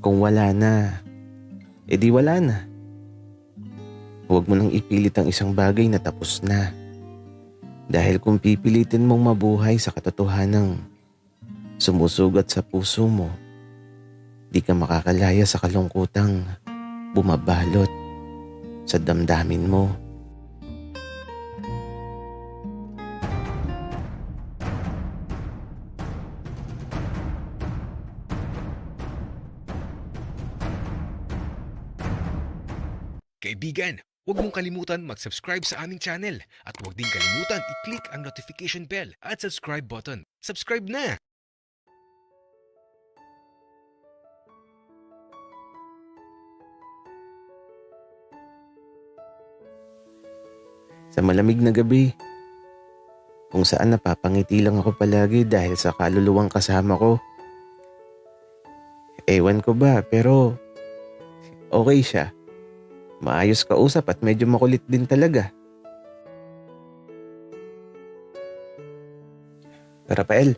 Kung wala na, edi wala na. Huwag mo nang ipilit ang isang bagay na tapos na. Dahil kung pipilitin mong mabuhay sa katotohanang sumusugat sa puso mo, di ka makakalaya sa kalungkutang bumabalot sa damdamin mo. Kaibigan, huwag mong kalimutan mag-subscribe sa aming channel at huwag din kalimutan i-click ang notification bell at subscribe button. Subscribe na! Sa malamig na gabi, kung saan napapangiti lang ako palagi dahil sa kaluluwang kasama ko. Ewan ko ba, pero okay siya. Maayos kausap at medyo makulit din talaga. Rafael,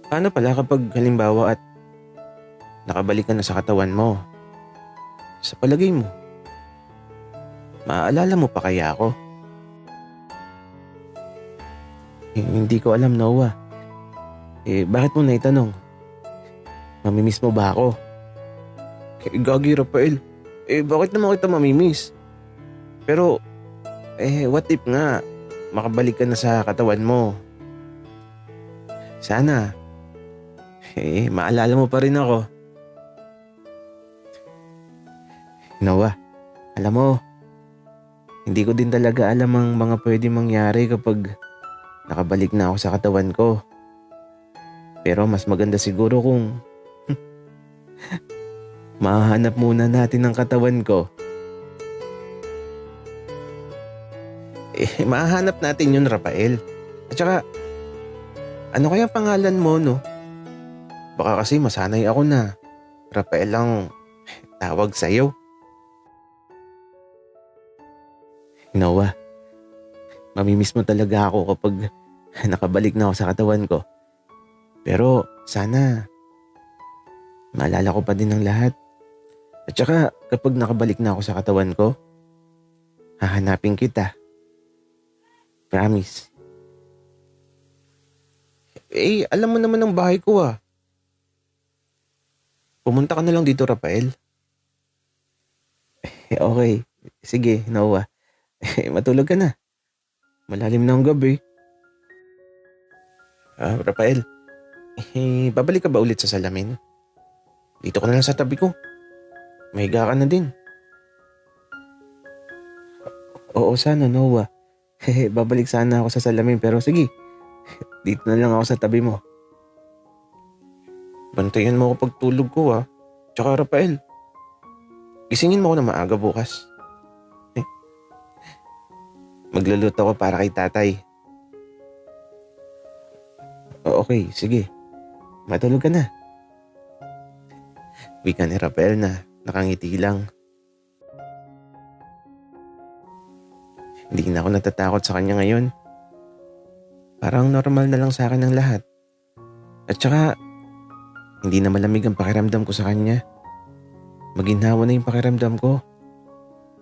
paano pala kapag halimbawa at nakabalik ka na sa katawan mo? Sa palagay mo, maaalala mo pa kaya ako? Hindi ko alam, Noah. Bakit mo naitanong? Mamimiss mo ba ako? Gagi, Rafael. Bakit naman kita mamimiss? Pero, what if nga makabalik ka na sa katawan mo? Sana. Maalala mo pa rin ako. Noah, alam mo, hindi ko din talaga alam ang mga pwede mangyari kapag nakabalik na ako sa katawan ko. Pero mas maganda siguro kung mahanap muna natin ang katawan ko. Mahanap natin yun, Rafael. At saka, ano kaya pangalan mo, no? Baka kasi masanay ako na Rafael lang tawag sa'yo. Noah, mamimiss mo talaga ako kapag nakabalik na ako sa katawan ko. Pero sana maalala ko pa din ang lahat. At saka kapag nakabalik na ako sa katawan ko, hahanapin kita. Promise. Alam mo naman ang bahay ko ah. Pumunta ka na lang dito, Rafael. Okay. Sige, Noah. Matulog ka na. Malalim na ang gabi. Rafael, babalik ka ba ulit sa salamin? Dito ka na lang sa tabi ko. Mahiga ka na din. Oo, sana, Noah. Babalik sana ako sa salamin pero sige. Dito na lang ako sa tabi mo. Bantayan mo ako pagtulog ko ah. Tsaka Rafael, gisingin mo ako na maaga bukas. Magluluto ako para kay tatay. Okay, sige. Matulog ka na. Wika ni Rafael na nakangiti lang. Hindi na ako natatakot sa kanya ngayon. Parang normal na lang sa akin ang lahat. At saka, hindi na malamig ang pakiramdam ko sa kanya. Maginhawa na yung pakiramdam ko.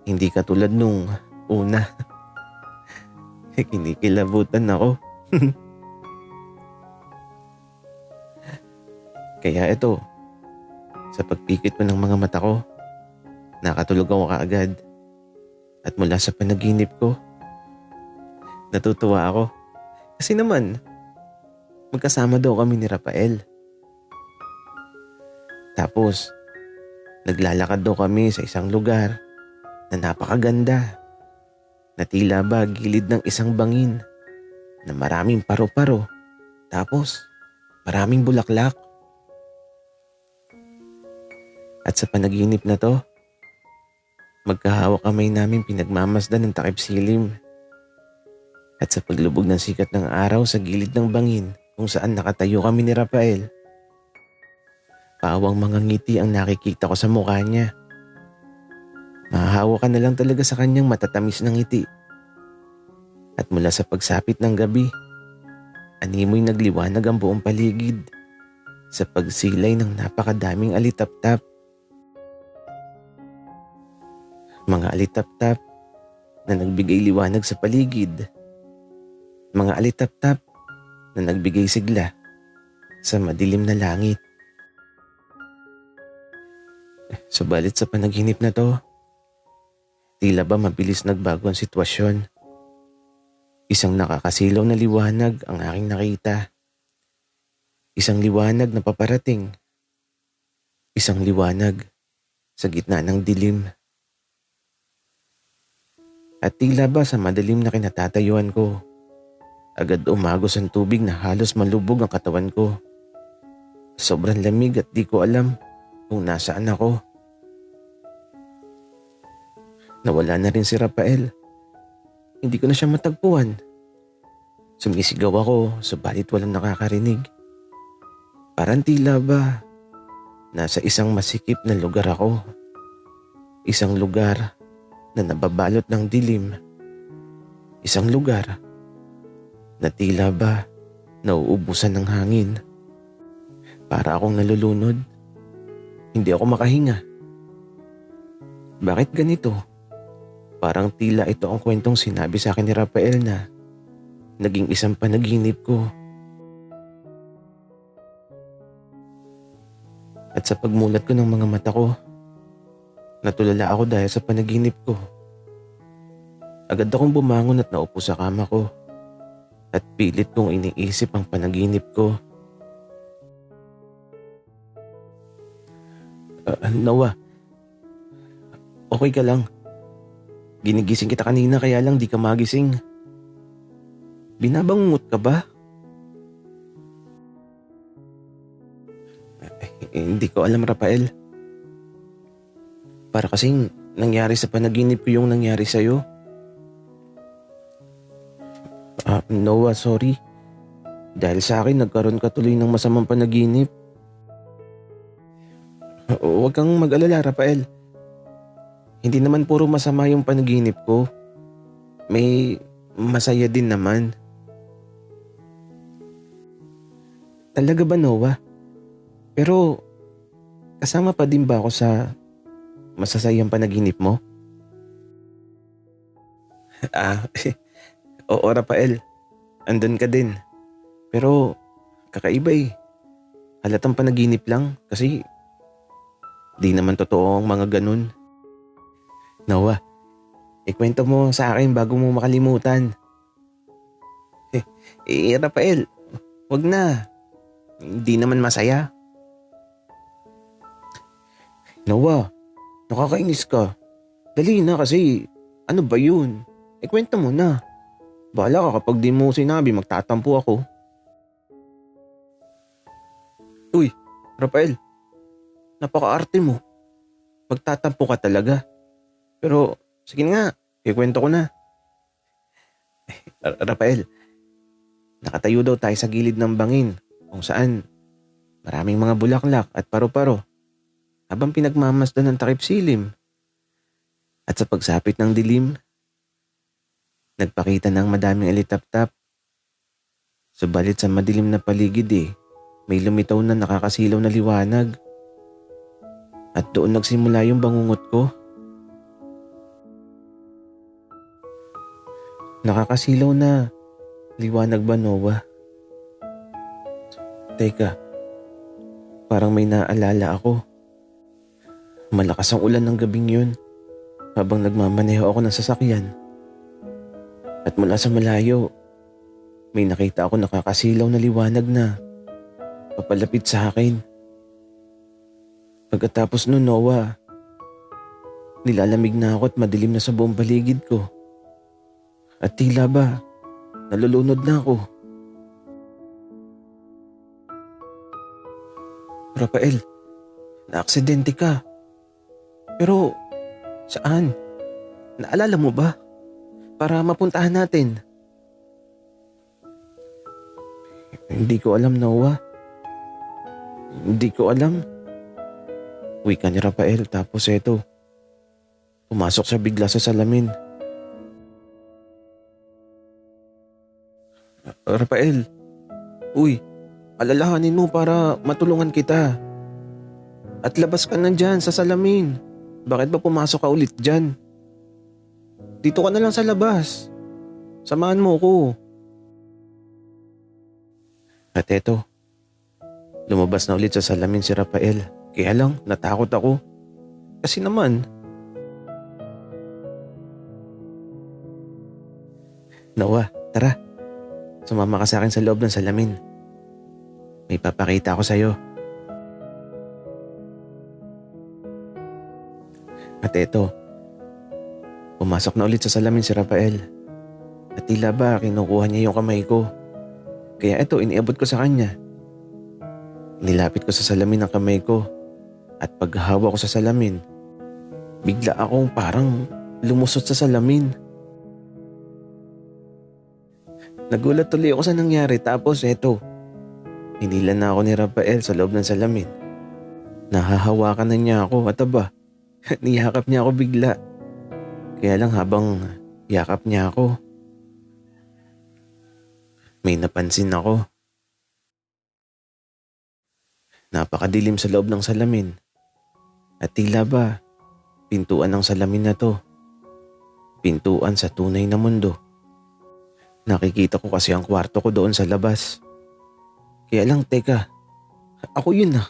Hindi katulad nung una. Kinikilabutan ako. Kaya ito, sa pagpikit mo ng mga mata ko, nakatulog ako kaagad. At mula sa panaginip ko, natutuwa ako. Kasi naman, magkasama daw kami ni Rafael. Tapos, naglalakad daw kami sa isang lugar na napakaganda. Na tila ba gilid ng isang bangin na maraming paro-paro. Tapos, maraming bulaklak. At sa panaginip na to, magkahawak kamay namin pinagmamasdan ng takip silim. At sa paglubog ng sikat ng araw sa gilid ng bangin kung saan nakatayo kami ni Rafael, pawang mga ngiti ang nakikita ko sa mukha niya. Mahahawa ka na lang talaga sa kanyang matatamis na ngiti. At mula sa pagsapit ng gabi, animoy nagliwanag ang buong paligid. sa pagsilay ng napakadaming alitaptap. Mga alitaptap na nagbigay liwanag sa paligid. Mga alitaptap na nagbigay sigla sa madilim na langit. Subalit sa panaginip na to, tila ba mabilis nagbago ang sitwasyon. Isang nakakasilaw na liwanag ang aking nakita. Isang liwanag na paparating. Isang liwanag sa gitna ng dilim. At tila ba sa madilim na kinatatayuan ko, agad umagos ang tubig na halos malubog ang katawan ko. Sobrang lamig at di ko alam kung nasaan ako. Nawala na rin si Rafael. Hindi ko na siya matagpuan. Sumisigaw ako, subalit walang nakakarinig. Parang tila ba nasa isang masikip na lugar ako. Isang lugar na nababalot ng dilim. Isang lugar na tila ba nauubusan ng hangin. Para akong nalulunod. Hindi ako makahinga. Bakit ganito? Parang tila ito ang kwentong sinabi sa akin ni Rafael na naging isang panaginip ko. At sa pagmulat ko ng mga mata ko, natulala ako dahil sa panaginip ko. Agad akong bumangon at naupo sa kama ko at pilit kong iniisip ang panaginip ko. Noah, okay ka lang? Ginigising kita kanina kaya lang di ka magising. Binabangungot ka ba? Hindi ko alam, Rafael. Para kasing nangyari sa panaginip ko yung nangyari sa'yo. Noah, sorry. Dahil sa akin nagkaroon ka tuloy ng masamang panaginip. Huwag kang mag-alala, Rafael. Hindi naman puro masama yung panaginip ko. May masaya din naman. Talaga ba, Noah? Pero kasama pa din ba ako sa masasayang panaginip mo? Oo, Rafael. Andun ka din. Pero kakaiba eh. Halatang panaginip lang kasi di naman totoo ang mga ganun. Noah, ikwento mo sa akin bago mo makalimutan. Rafael, wag na. Hindi naman masaya. Noah, nakakainis ka. Dali na kasi, ano ba yun? Ikwento mo na. Bahala ka kapag di mo sinabi, magtatampo ako. Uy, Rafael, napaka-arte mo. Magtatampo ka talaga. Pero, sige nga, ikwento ko na. Rafael, nakatayo daw tayo sa gilid ng bangin kung saan maraming mga bulaklak at paru-paro habang pinagmamasdan ng takip silim. At sa pagsapit ng dilim, nagpakita ng madaming alitaptap. Subalit sa madilim na paligid may lumitaw na nakakasilaw na liwanag. At doon nagsimula yung bangungot ko. Nakakasilaw na liwanag ba, Noah? Teka, parang may naalala ako. Malakas ang ulan ng gabing yun habang nagmamaneho ako ng sasakyan. At mula sa malayo, may nakita ako nakakasilaw na liwanag na papalapit sa akin. Pagkatapos nun, Noah, nilalamig na ako at madilim na sa buong paligid ko. At tila ba, nalulunod na ako. Rafael, naaksidente ka. Pero, saan? Naalala mo ba? Para mapuntahan natin. Hindi ko alam, Noah. Hindi ko alam. Wika ni Rafael tapos eto. Pumasok siya bigla sa salamin. Rafael, uy, alalahanin mo para matulungan kita. At labas ka na dyan sa salamin. Bakit ba pumasok ka ulit dyan? Dito ka na lang sa labas. Samahan mo ko. At eto, lumabas na ulit sa salamin si Rafael. Kaya lang, natakot ako. Kasi naman, Noah, tara. Sumama ka sa akin sa loob ng salamin. May papakita ako sa'yo. At eto, pumasok na ulit sa salamin si Rafael. At tila ba kinukuha niya yung kamay ko. Kaya eto, iniabot ko sa kanya. Nilapit ko sa salamin ang kamay ko. At paghahawa ko sa salamin, bigla akong parang lumusot sa salamin. Nagulat tuloy ako sa nangyari tapos eto, hinilan na ako ni Rafael sa loob ng salamin. Nahahawakan na niya ako at aba, niyakap niya ako bigla. Kaya lang habang yakap niya ako, may napansin ako. Napakadilim sa loob ng salamin. At tila ba, pintuan ng salamin na to. Pintuan sa tunay na mundo. Nakikita ko kasi ang kwarto ko doon sa labas. Kaya lang, teka, ako yun ah.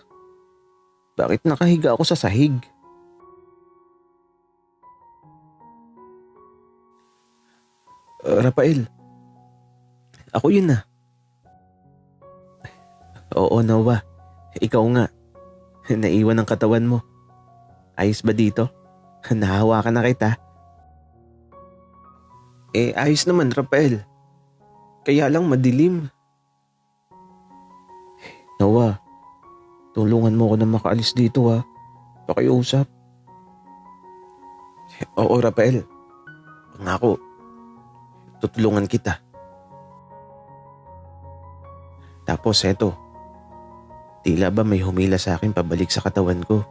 Bakit nakahiga ako sa sahig? Rafael, ako yun ah. Oo, Noah, ikaw nga. Naiwan ang katawan mo. Ayos ba dito? Nahawakan na kita. Ayos naman, Rafael. Kaya lang madilim. Noah, tulungan mo ako na makaalis dito ha. Pakiusap. Oo, Rafael. Pangako, tutulungan kita. Tapos eto, tila ba may humila sa akin pabalik sa katawan ko.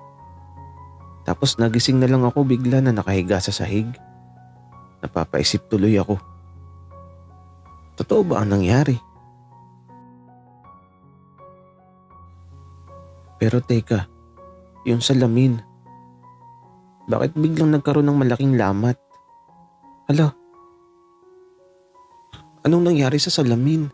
Tapos nagising na lang ako bigla na nakahiga sa sahig. Napapaisip tuloy ako. Totoo ba ang nangyari? Pero teka, yung salamin. Bakit biglang nagkaroon ng malaking lamat? Hala, anong nangyari sa salamin?